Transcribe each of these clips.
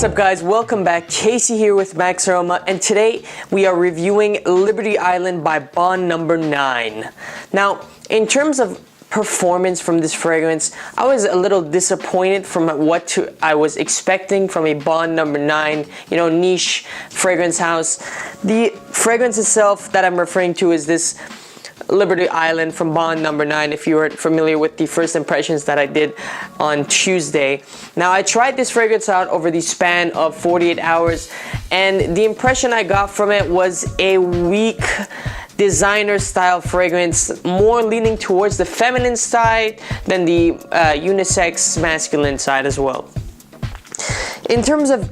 What's up guys, welcome back. Casey here with Maxaroma, and today we are reviewing Liberty Island by Bond No.9. Now, in terms of performance from this fragrance, I was a little disappointed from what I was expecting from a Bond No.9, niche fragrance house. The fragrance itself that I'm referring to is this Liberty Island from Bond No.9, if you are familiar with the first impressions that I did on Tuesday. Now, I tried this fragrance out over the span of 48 hours, and the impression I got from it was a weak designer style fragrance, more leaning towards the feminine side than the unisex masculine side as well. In terms of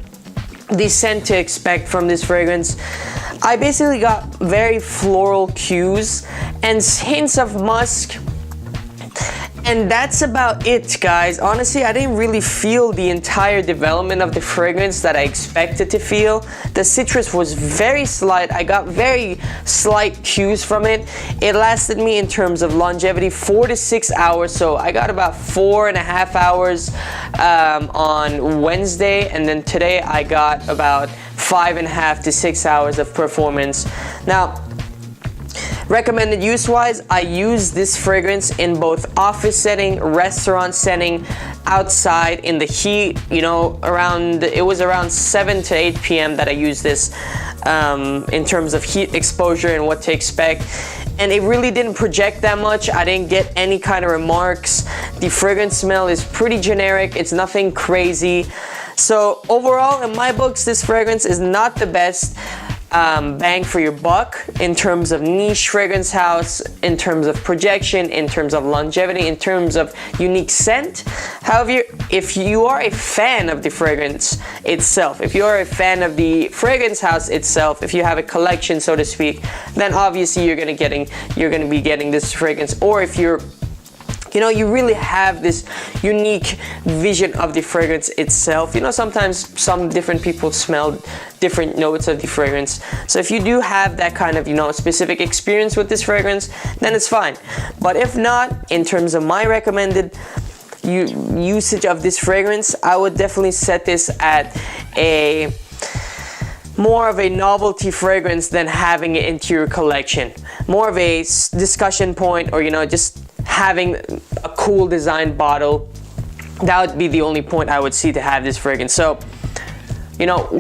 the scent to expect from this fragrance, I basically got very floral cues and hints of musk, and that's about it, guys. Honestly, I didn't really feel the entire development of the fragrance that I expected to feel. The citrus was very slight. I got very slight cues from it. It lasted me, in terms of longevity, 4 to 6 hours, so I got about 4.5 hours on Wednesday, and then today I got about 5.5 to 6 hours of performance. Now, recommended use-wise, I use this fragrance in both office setting, restaurant setting, outside in the heat. It was around 7 to 8 p.m. that I used this in terms of heat exposure and what to expect. And it really didn't project that much. I didn't get any kind of remarks. The fragrance smell is pretty generic. It's nothing crazy. So overall, in my books, this fragrance is not the best bang for your buck in terms of niche fragrance house, in terms of projection, in terms of longevity, in terms of unique scent. However, if you are a fan of the fragrance itself, if you are a fan of the fragrance house itself, if you have a collection, so to speak, then obviously you're gonna be getting this fragrance. Or if you really have this unique vision of the fragrance itself. Sometimes some different people smell different notes of the fragrance. So if you do have that kind of, specific experience with this fragrance, then it's fine. But if not, in terms of my recommended usage of this fragrance, I would definitely set this at a more of a novelty fragrance than having it into your collection. More of a discussion point, or just having a cool design bottle. That would be the only point I would see to have this fragrance. So,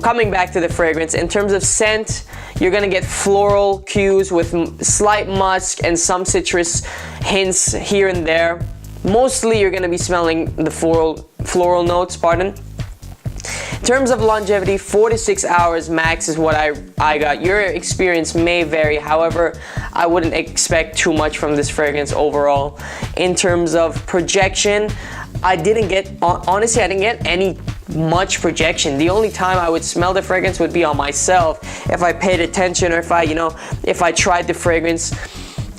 coming back to the fragrance, in terms of scent, you're gonna get floral cues with slight musk and some citrus hints here and there. Mostly you're gonna be smelling the floral notes, pardon. In terms of longevity, 4 to 6 hours max is what I got. Your experience may vary. However, I wouldn't expect too much from this fragrance overall. In terms of projection, honestly, I didn't get any much projection. The only time I would smell the fragrance would be on myself, if I paid attention, or if I tried the fragrance.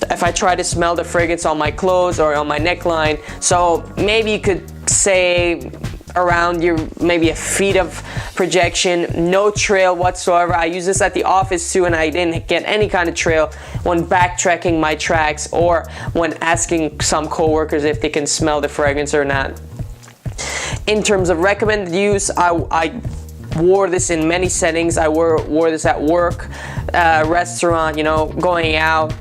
If I try to smell the fragrance on my clothes or on my neckline. So maybe you could say around maybe a feet of projection, no trail whatsoever. I use this at the office too, and I didn't get any kind of trail when backtracking my tracks or when asking some coworkers if they can smell the fragrance or not. In terms of recommended use, I wore this in many settings. I wore this at work, restaurant, going out.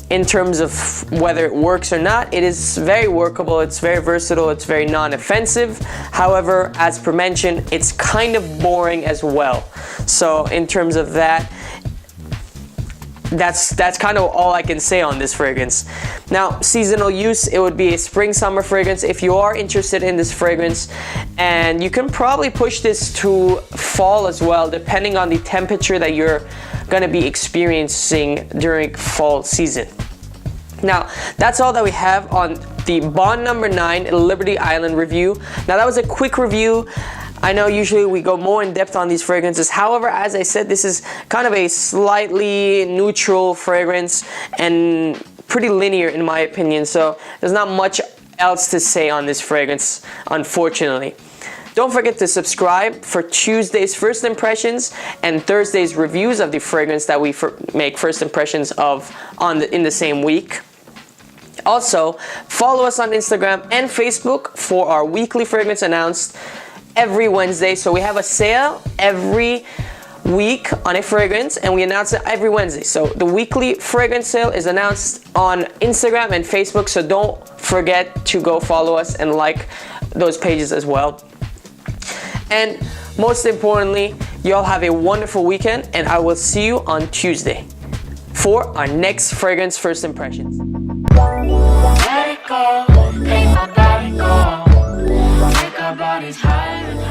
In terms of whether it works or not, it is very workable, it's very versatile, it's very non-offensive. However, as per mentioned, it's kind of boring as well. So in terms of that's kind of all I can say on this fragrance. Now, seasonal use, it would be a spring-summer fragrance if you are interested in this fragrance, and you can probably push this to fall as well, depending on the temperature that you're gonna be experiencing during fall season. Now, that's all that we have on the Bond No.9 Liberty Island review. Now, that was a quick review. I know usually we go more in depth on these fragrances. However, as I said, this is kind of a slightly neutral fragrance and pretty linear in my opinion. So there's not much else to say on this fragrance, unfortunately. Don't forget to subscribe for Tuesday's first impressions and Thursday's reviews of the fragrance that we make first impressions of in the same week. Also, follow us on Instagram and Facebook for our weekly fragrance announced every Wednesday. So we have a sale every week on a fragrance, and we announce it every Wednesday. So the weekly fragrance sale is announced on Instagram and Facebook, so don't forget to go follow us and like those pages as well. And most importantly, y'all have a wonderful weekend, and I will see you on Tuesday for our next fragrance first impressions. Let it go, make my body go, make our bodies higher and higher.